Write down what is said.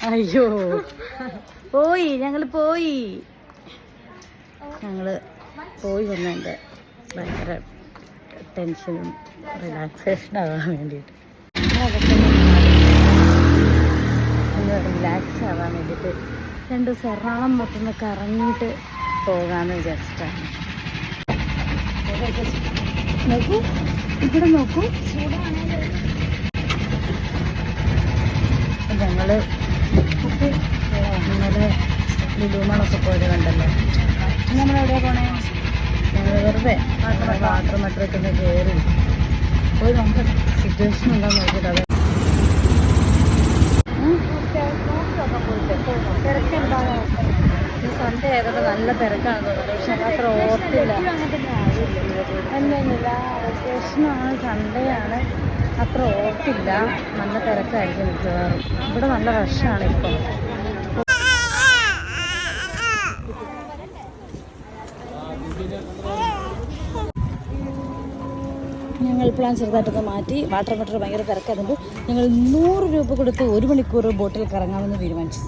അയ്യോ പോയി, ഞങ്ങള് പോയി വന്നതിൻ്റെ ഭയങ്കര ടെൻഷനും റിലാക്സേഷൻ ആവാൻ വേണ്ടിയിട്ട് ഒന്ന് റിലാക്സ് ആവാൻ വേണ്ടിയിട്ട് 2 ദിവസം എറണാകുളം മൊത്തം കറങ്ങിയിട്ട് പോകാമെന്ന് വിചാരിച്ചിട്ടാണ്. നോക്കൂ, ഇവിടെ നോക്കൂ, ഞങ്ങള് ഇന്നലെ ലുലുമാളൊക്കെ പോയത് കണ്ടല്ലോ. നമ്മളെവിടെയാണ് പോണേ? ഞങ്ങൾ വെറുതെ വാട്ടർ മെട്രോയ്ക്ക് ഒന്ന് കയറി പോയി നമുക്ക് സിറ്റുവേഷൻ എന്താണെന്ന് നോക്കിയിട്ട് അത് തിരക്കുണ്ടാകും. ഈ സൺഡേ ആയതുകൊണ്ട് നല്ല തിരക്കാണ് തോന്നുന്നത്. പക്ഷെ അത്ര ഓർത്തില്ല. അല്ലല്ല, വെക്കേഷനാണ്, സൺഡേ ആണ്, അത്ര ഓർത്തില്ല. നല്ല തിരക്കായിരിക്കും മിക്കവാറും. ഇവിടെ നല്ല റഷാണ് ഇപ്പം. ഞങ്ങൾ പ്ലാൻ ചെറുതായിട്ടൊന്ന് മാറ്റി. വാട്ടർ മെട്രോ ഭയങ്കര തിരക്കായതുകൊണ്ട് ഞങ്ങൾ 100 രൂപ കൊടുത്ത് 1 മണിക്കൂർ ബോട്ടിൽ കറങ്ങാമെന്ന് തീരുമാനിച്ചു.